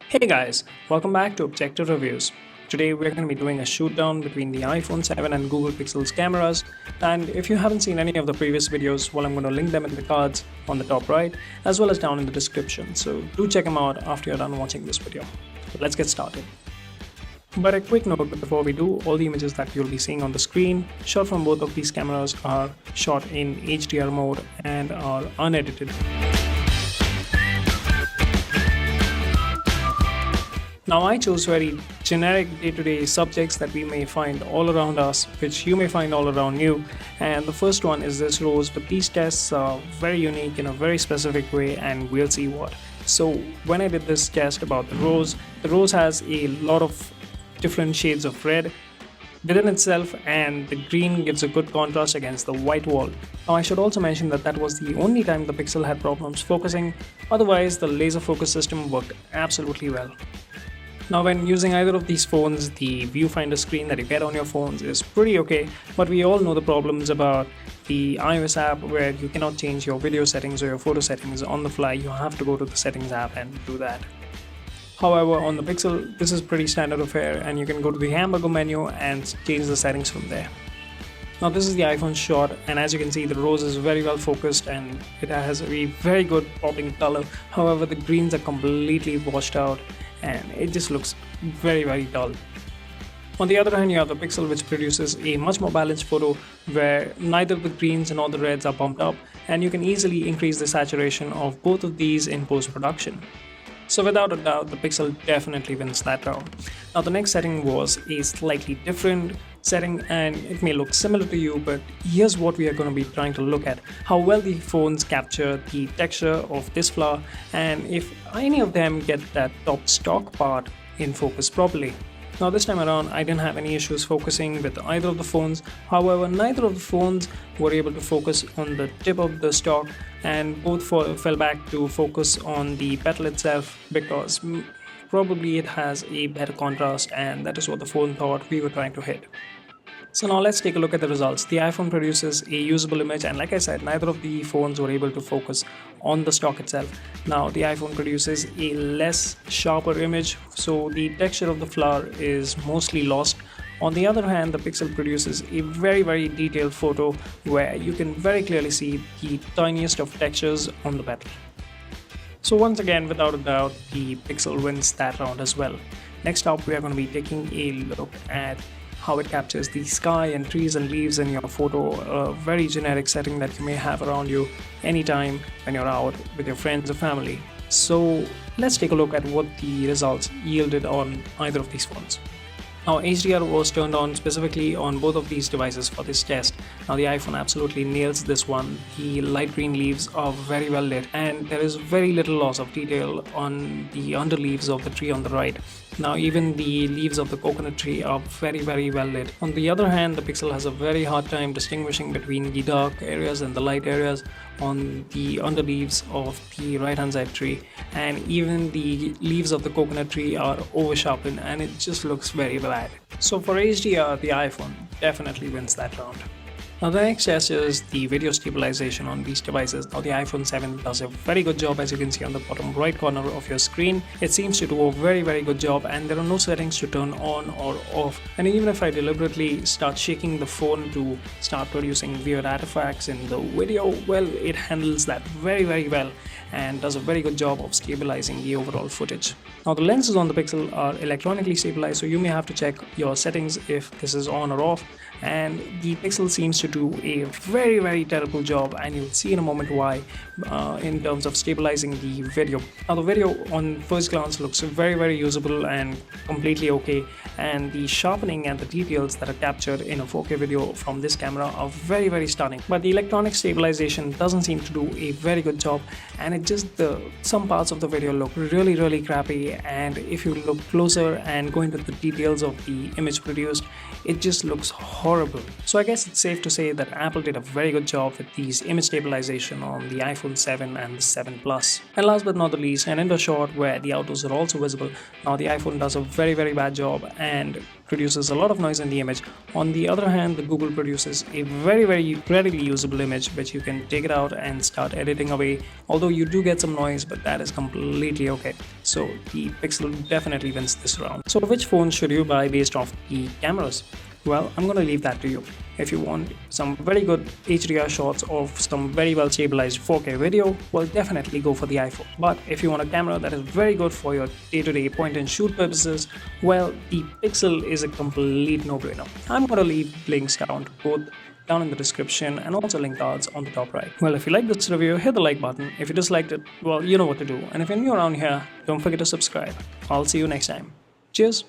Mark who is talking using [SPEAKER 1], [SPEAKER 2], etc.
[SPEAKER 1] Hey guys, welcome back to Objective Reviews. Today we're going to be doing a shoot down between the iPhone 7 and Google Pixel's cameras, and if you haven't seen any of the previous videos, well, I'm going to link them in the cards on the top right as well as down in the description, so do check them out after you're done watching this video. Let's get started. But a quick note before we do, all the images that you'll be seeing on the screen shot from both of these cameras are shot in HDR mode and are unedited. Now I chose very generic day-to-day subjects that we may find all around us, which you may find all around you, and the first one is this rose, but these tests are very unique in a very specific way and we'll see what. So when I did this test about the rose has a lot of different shades of red within itself, and the green gives a good contrast against the white wall. Now I should also mention that was the only time the Pixel had problems focusing, otherwise the laser focus system worked absolutely well. Now when using either of these phones, the viewfinder screen that you get on your phones is pretty okay, but we all know the problems about the iOS app where you cannot change your video settings or your photo settings on the fly. You have to go to the settings app and do that. However, on the Pixel, this is pretty standard affair and you can go to the hamburger menu and change the settings from there. Now this is the iPhone shot, and as you can see the rose is very well focused and it has a very good popping color. However, the greens are completely washed out and it just looks very dull. On the other hand, you have the Pixel, which produces a much more balanced photo where neither the greens nor the reds are bumped up, and you can easily increase the saturation of both of these in post-production. So without a doubt, the Pixel definitely wins that round. Now the next setting was a slightly different setting and it may look similar to you, but here's what we are going to be trying to look at: how well the phones capture the texture of this flower and if any of them get that top stock part in focus properly. Now this time around I didn't have any issues focusing with either of the phones. However, neither of the phones were able to focus on the tip of the stock, and both fell back to focus on the petal itself because probably it has a better contrast, and that is what the phone thought we were trying to hit. So now let's take a look at the results. The iPhone produces a usable image, and like I said, neither of the phones were able to focus on the stock itself. Now the iPhone produces a less sharper image, so the texture of the flower is mostly lost. On the other hand, the Pixel produces a very detailed photo where you can very clearly see the tiniest of textures on the petal. So once again, without a doubt, the Pixel wins that round as well. Next up, we are going to be taking a look at how it captures the sky and trees and leaves in your photo, a very generic setting that you may have around you anytime when you're out with your friends or family. So let's take a look at what the results yielded on either of these phones. Now HDR was turned on specifically on both of these devices for this test. Now the iPhone absolutely nails this one. The light green leaves are very well lit and there is very little loss of detail on the underleaves of the tree on the right. Now even the leaves of the coconut tree are very well lit. On the other hand, the Pixel has a very hard time distinguishing between the dark areas and the light areas on the underleaves of the right hand side tree, and even the leaves of the coconut tree are over sharpened and it just looks very bad. So for HDR, the iPhone definitely wins that round. Now the next test is the video stabilization on these devices. Now the iPhone 7 does a very good job, as you can see on the bottom right corner of your screen. It seems to do a very good job and there are no settings to turn on or off. And even if I deliberately start shaking the phone to start producing weird artifacts in the video, well, it handles that very well and does a very good job of stabilizing the overall footage. Now the lenses on the Pixel are electronically stabilized, so you may have to check your settings if this is on or off, and the Pixel seems to do a very terrible job, and you'll see in a moment why in terms of stabilizing the video. Now the video on first glance looks very usable and completely okay, and the sharpening and the details that are captured in a 4K video from this camera are very stunning, but the electronic stabilization doesn't seem to do a very good job, and it just some parts of the video look really crappy, and if you look closer and go into the details of the image produced, it just looks horrible. So I guess it's safe to say that Apple did a very good job with these image stabilization on the iPhone 7 and the 7 Plus. And last but not the least, an indoor shot where the outdoors are also visible. Now the iPhone does a very bad job and produces a lot of noise in the image. On the other hand, the Google produces a very readily usable image which you can take it out and start editing away. Although you do get some noise, but that is completely okay. So the Pixel definitely wins this round. So which phone should you buy based off the cameras? Well, I'm gonna leave that to you. If you want some very good HDR shots or some very well stabilized 4K video, well, definitely go for the iPhone. But if you want a camera that is very good for your day-to-day point and shoot purposes, well, the Pixel is a complete no-brainer. I'm gonna leave links down to both down in the description and also link cards on the top right. Well, if you like this review, hit the like button. If you disliked it, well, you know what to do. And if you're new around here, don't forget to subscribe. I'll see you next time. Cheers.